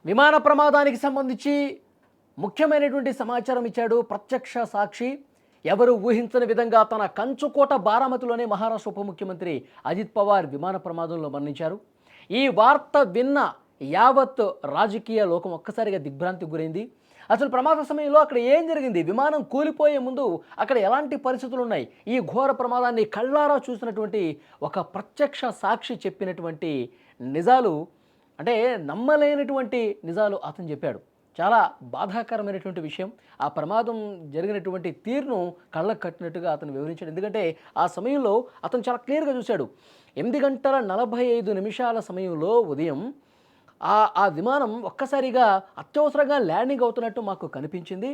విమాన ప్రమాదానికి సంబంధించి ముఖ్యమైనటువంటి సమాచారం ఇచ్చాడు ప్రత్యక్ష సాక్షి. ఎవరు ఊహించని విధంగా తన కంచుకోట బారామతిలోనే మహారాష్ట్ర ఉప ముఖ్యమంత్రి అజిత్ పవార్ విమాన ప్రమాదంలో మరణించారు. ఈ వార్త విన్న యావత్ రాజకీయ లోకం ఒక్కసారిగా దిగ్భ్రాంతికి గురైంది. అసలు ప్రమాద సమయంలో అక్కడ ఏం జరిగింది, విమానం కూలిపోయే ముందు అక్కడ ఎలాంటి పరిస్థితులు ఉన్నాయి, ఈ ఘోర ప్రమాదాన్ని కళ్ళారా చూసినటువంటి ఒక ప్రత్యక్ష సాక్షి చెప్పినటువంటి నిజాలు, అంటే నమ్మలేనటువంటి నిజాలు అతను చెప్పాడు. చాలా బాధాకరమైనటువంటి విషయం. ఆ ప్రమాదం జరిగినటువంటి తీరును కళ్ళకు కట్టినట్టుగా అతను వివరించాడు. ఎందుకంటే ఆ సమయంలో అతను చాలా క్లియర్గా చూశాడు. 8:45 సమయంలో ఉదయం ఆ విమానం ఒక్కసారిగా అత్యవసరంగా ల్యాండింగ్ అవుతున్నట్టు మాకు కనిపించింది.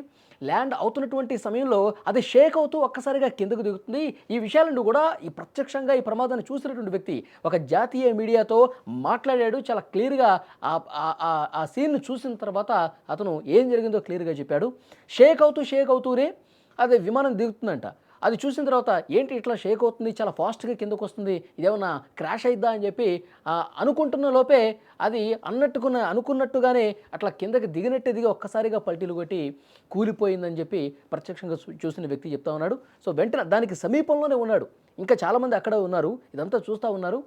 ల్యాండ్ అవుతున్నటువంటి సమయంలో అది షేక్ అవుతూ ఒక్కసారిగా కిందకు దిగుతుంది. ఈ విషయాలను కూడా ఈ ప్రత్యక్షంగా ఈ ప్రమాదాన్ని చూసినటువంటి వ్యక్తి ఒక జాతీయ మీడియాతో మాట్లాడాడు. చాలా క్లియర్గా ఆ సీన్ను చూసిన తర్వాత అతను ఏం జరిగిందో క్లియర్గా చెప్పాడు. షేక్ అవుతూనే అది విమానం దిగుతుందంట. అది చూసిన తర్వాత ఏంటి ఇట్లా షేక్ అవుతుంది, చాలా ఫాస్ట్గా కిందకు వస్తుంది, ఇదేమన్నా క్రాష్ అయిద్దా అని చెప్పి అనుకుంటున్న లోపే అది అనుకున్నట్టుగానే అట్లా కిందకి దిగి ఒక్కసారిగా పల్టీలు కొట్టి కూలిపోయిందని చెప్పి ప్రత్యక్షంగా చూసిన వ్యక్తి చెప్తా ఉన్నాడు. సో వెంటనే దానికి సమీపంలోనే ఉన్నాడు, ఇంకా చాలామంది అక్కడ ఉన్నారు, ఇదంతా చూస్తూ ఉన్నారు.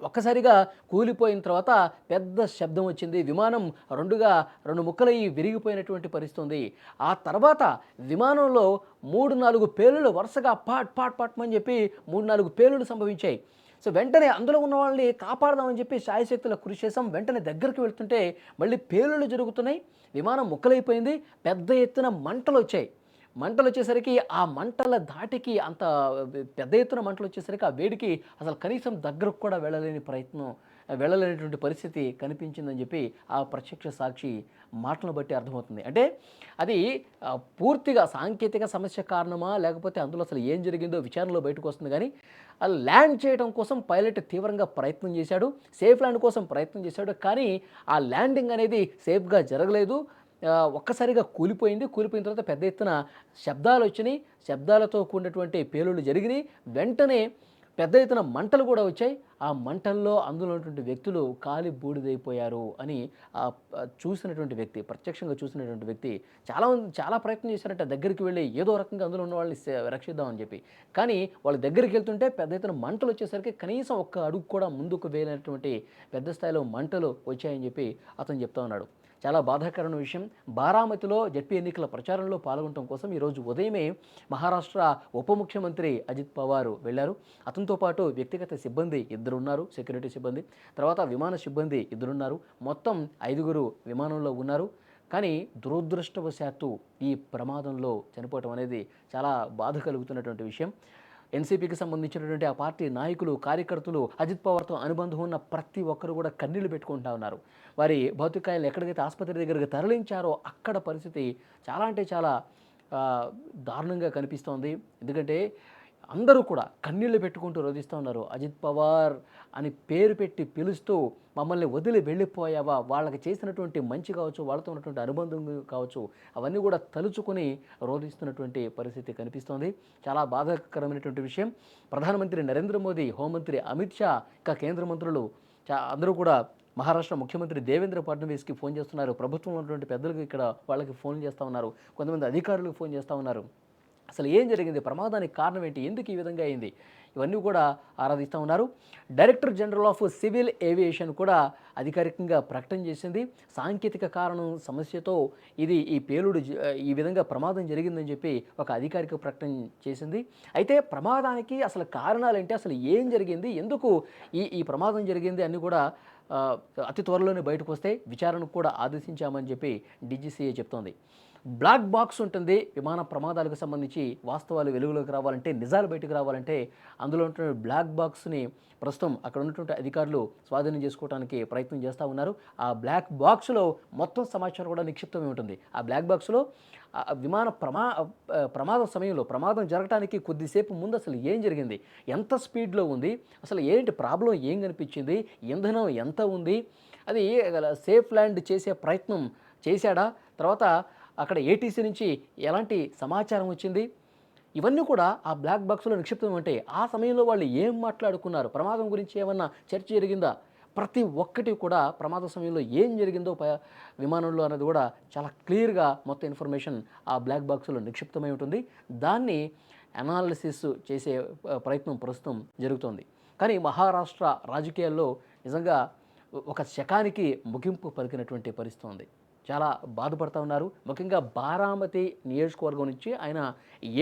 ఒక్కసారిగా కూలిపోయిన తర్వాత పెద్ద శబ్దం వచ్చింది. విమానం రెండు ముక్కలయ్యి విరిగిపోయినటువంటి పరిస్థితి ఉంది. ఆ తర్వాత విమానంలో 3-4 పేలుళ్ళు వరుసగా పాట్మని చెప్పి 3-4 పేలుళ్ళు సంభవించాయి. సో వెంటనే అందులో ఉన్న వాళ్ళని కాపాడదామని చెప్పి శాయశక్తుల కృషి చేసాం. వెంటనే దగ్గరికి వెళ్తుంటే మళ్ళీ పేలుళ్ళు జరుగుతున్నాయి. విమానం ముక్కలైపోయింది. పెద్ద ఎత్తున మంటలు వచ్చేసరికి ఆ మంటల ధాటికి అంత పెద్ద ఎత్తున మంటలు వచ్చేసరికి ఆ వేడికి అసలు కనీసం దగ్గరకు కూడా వెళ్ళలేనటువంటి పరిస్థితి కనిపించిందని చెప్పి ఆ ప్రత్యక్ష సాక్షి మాటలను బట్టి అర్థమవుతుంది. అంటే అది పూర్తిగా సాంకేతిక సమస్య కారణమా లేకపోతే అందులో అసలు ఏం జరిగిందో విచారణలో బయటకు వస్తుంది. కానీ అది ల్యాండ్ చేయడం కోసం పైలట్ తీవ్రంగా ప్రయత్నం చేశాడు, సేఫ్ ల్యాండ్ కోసం ప్రయత్నం చేశాడు. కానీ ఆ ల్యాండింగ్ అనేది సేఫ్గా జరగలేదు. ఒక్కసారిగా కూలిపోయిన తర్వాత పెద్ద ఎత్తున శబ్దాలు వచ్చినాయి. శబ్దాలతో కూడినటువంటి పేలుళ్ళు జరిగినాయి. వెంటనే పెద్ద ఎత్తున మంటలు కూడా వచ్చాయి. ఆ మంటల్లో అందులో ఉన్నటువంటి వ్యక్తులు కాలి బూడిదైపోయారు అని ప్రత్యక్షంగా చూసినటువంటి వ్యక్తి చాలా ప్రయత్నం చేశారంట దగ్గరికి వెళ్ళి ఏదో రకంగా అందులో ఉన్న వాళ్ళని రక్షిద్దామని చెప్పి. కానీ వాళ్ళ దగ్గరికి వెళ్తుంటే పెద్ద ఎత్తున మంటలు వచ్చేసరికి కనీసం ఒక్క అడుగు కూడా ముందుకు వేయలేనటువంటి పెద్ద స్థాయిలో మంటలు వచ్చాయని చెప్పి అతను చెప్తా ఉన్నాడు. చాలా బాధాకరమైన విషయం. బారామతిలో జడ్పీ ఎన్నికల ప్రచారంలో పాల్గొనడం కోసం ఈరోజు ఉదయమే మహారాష్ట్ర ఉప ముఖ్యమంత్రి అజిత్ పవార్ వెళ్ళారు. అతనితో పాటు వ్యక్తిగత సిబ్బంది 2 ఉన్నారు, సెక్యూరిటీ సిబ్బంది, తర్వాత విమాన సిబ్బంది 2 ఉన్నారు. మొత్తం 5 విమానంలో ఉన్నారు. కానీ దురదృష్టవశాత్తు ఈ ప్రమాదంలో చనిపోవటం అనేది చాలా బాధ కలుగుతున్నటువంటి విషయం. ఎన్సీపీకి సంబంధించినటువంటి ఆ పార్టీ నాయకులు, కార్యకర్తలు, అజిత్ పవార్తో అనుబంధం ఉన్న ప్రతి ఒక్కరు కూడా కన్నీళ్లు పెట్టుకుంటా ఉన్నారు. వారి భౌతికాయాలు ఎక్కడికైతే ఆసుపత్రి దగ్గరికి తరలించారో అక్కడ పరిస్థితి చాలా దారుణంగా కనిపిస్తోంది. ఎందుకంటే అందరూ కూడా కన్నీళ్లు పెట్టుకుంటూ రోధిస్తూ ఉన్నారు. అజిత్ పవార్ అని పేరు పెట్టి పిలుస్తూ మమ్మల్ని వదిలి వెళ్ళిపోయావా, వాళ్ళకి చేసినటువంటి మంచి కావచ్చు, వాళ్ళతో ఉన్నటువంటి అనుబంధం కావచ్చు, అవన్నీ కూడా తలుచుకొని రోధిస్తున్నటువంటి పరిస్థితి కనిపిస్తోంది. చాలా బాధాకరమైనటువంటి విషయం. ప్రధానమంత్రి నరేంద్ర మోదీ, హోంమంత్రి అమిత్ షా, ఇంకా కేంద్ర మంత్రులు అందరూ కూడా మహారాష్ట్ర ముఖ్యమంత్రి దేవేంద్ర ఫడ్నవీస్కి ఫోన్ చేస్తున్నారు. ప్రభుత్వంలో ఉన్నటువంటి పెద్దలకు ఇక్కడ వాళ్ళకి ఫోన్ చేస్తూ ఉన్నారు. కొంతమంది అధికారులకు ఫోన్ చేస్తూ ఉన్నారు. అసలు ఏం జరిగింది, ప్రమాదానికి కారణం ఏంటి, ఎందుకు ఈ విధంగా అయింది, ఇవన్నీ కూడా ఆరాధిస్తూ ఉన్నారు. Director general of civil aviation కూడా అధికారికంగా ప్రకటన చేసింది. సాంకేతిక కారణం సమస్యతో ఈ విధంగా ప్రమాదం జరిగిందని చెప్పి ఒక అధికారిక ప్రకటన చేసింది. అయితే ప్రమాదానికి అసలు కారణాలు ఏంటి, అసలు ఏం జరిగింది, ఎందుకు ఈ ప్రమాదం జరిగింది అన్నీ కూడా అతి త్వరలోనే బయటకు వస్తే విచారణకు కూడా ఆదేశించామని చెప్పి డీజీసీఏ చెప్తోంది. బ్లాక్ బాక్స్ ఉంటుంది విమాన ప్రమాదాలకు సంబంధించి. వాస్తవాలు వెలుగులోకి రావాలంటే, నిజాలు బయటకు రావాలంటే అందులో ఉన్నటువంటి బ్లాక్ బాక్స్ని ప్రస్తుతం అక్కడ ఉన్నటువంటి అధికారులు స్వాధీనం చేసుకోవడానికి ప్రయత్నం చేస్తూ ఉన్నారు. ఆ బ్లాక్ బాక్స్లో మొత్తం సమాచారం కూడా నిక్షిప్తమై ఉంటుంది. ఆ బ్లాక్ బాక్స్లో విమాన ప్రమాద సమయంలో, ప్రమాదం జరగడానికి కొద్దిసేపు ముందు అసలు ఏం జరిగింది, ఎంత స్పీడ్లో ఉంది, అసలు ఏంటి ప్రాబ్లం, ఏం కనిపించింది, ఇంధనం ఎంత ఉంది, అది సేఫ్ ల్యాండ్ చేసే ప్రయత్నం చేశాడా, తర్వాత అక్కడ ఏటీసీ నుంచి ఎలాంటి సమాచారం వచ్చింది, ఇవన్నీ కూడా ఆ బ్లాక్ బాక్స్లో నిక్షిప్తం ఉంటాయి. ఆ సమయంలో వాళ్ళు ఏం మాట్లాడుకున్నారు, ప్రమాదం గురించి ఏమన్నా చర్చ జరిగిందా, ప్రతి ఒక్కటి కూడా ప్రమాద సమయంలో ఏం జరిగిందో విమానంలో అనేది కూడా చాలా క్లియర్‌గా మొత్తం ఇన్ఫర్మేషన్ ఆ బ్లాక్ బాక్స్‌లో నిక్షిప్తమై ఉంటుంది. దాన్ని అనాలిసిస్ చేసే ప్రయత్నం ప్రస్తుతం జరుగుతోంది. కానీ మహారాష్ట్ర రాజకీయాల్లో నిజంగా ఒక శకానికి ముగింపు పలికినటువంటి పరిస్థితి ఉంది. చాలా బాధపడతా ఉన్నారు. ముఖ్యంగా బారామతి నియోజకవర్గం నుంచి ఆయన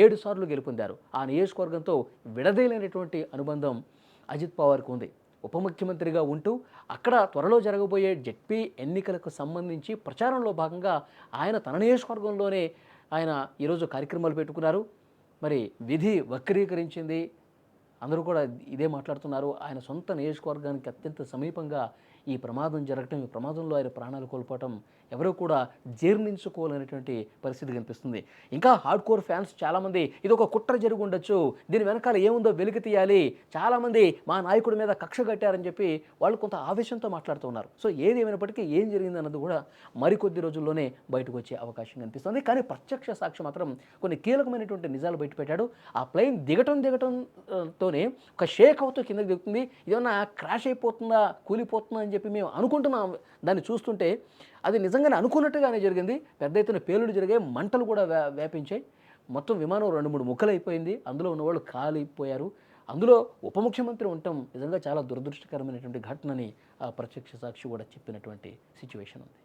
7 సార్లు గెలుపొందారు. ఆ నియోజకవర్గంతో విడదీయలేనటువంటి అనుబంధం అజిత్ పవార్‌కు ఉంది. ఉప ముఖ్యమంత్రిగా ఉంటూ అక్కడ త్వరలో జరగబోయే జెడ్పీ ఎన్నికలకు సంబంధించి ప్రచారంలో భాగంగా ఆయన తన నియోజకవర్గంలోనే ఆయన ఈరోజు కార్యక్రమాలు పెట్టుకున్నారు. మరి విధి వక్రీకరించింది. అందరూ కూడా ఇదే మాట్లాడుతున్నారు. ఆయన సొంత నియోజకవర్గానికి అత్యంత సమీపంగా ఈ ప్రమాదం జరగటం, ఈ ప్రమాదంలో ఆయన ప్రాణాలు కోల్పోవటం ఎవరూ కూడా జీర్ణించుకోలేనటువంటి పరిస్థితి కనిపిస్తుంది. ఇంకా హార్డ్‌కోర్ ఫ్యాన్స్ చాలామంది ఇదొక కుట్ర జరిగి ఉండొచ్చు, దీని వెనకాల ఏముందో వెలికి తీయాలి, చాలామంది మా నాయకుడి మీద కక్ష కట్టారని చెప్పి వాళ్ళు కొంత ఆవేశంతో మాట్లాడుతూ ఉన్నారు. సో ఏది ఏమైనప్పటికీ ఏం జరిగిందన్నది కూడా మరికొద్ది రోజుల్లోనే బయటకు వచ్చే అవకాశం కనిపిస్తుంది. కానీ ప్రత్యక్ష సాక్షి మాత్రం కొన్ని కీలకమైనటువంటి నిజాలు బయటపెట్టాడు. ఆ ప్లేన్ దిగటంతోనే ఒక షేక్ అవుతూ కిందకి దిగుతుంది. ఇదేమన్నా క్రాష్ అయిపోతుందా, కూలిపోతుందా అని చెప్పి మేము అనుకుంటున్నాం. దాన్ని చూస్తుంటే అది నిజంగానే అనుకున్నట్టుగానే జరిగింది. పెద్ద ఎత్తున పేలుడు జరిగాయి, మంటలు కూడా వ్యాపించాయి. మొత్తం విమానం 2, 3 ముక్కలైపోయింది. అందులో ఉన్నవాళ్ళు కాలిపోయారు. అందులో ఉప ముఖ్యమంత్రి ఉండటం నిజంగా చాలా దురదృష్టకరమైనటువంటి ఘటనని ఆ ప్రత్యక్ష సాక్షి కూడా చెప్పినటువంటి సిచ్యువేషన్ ఉంది.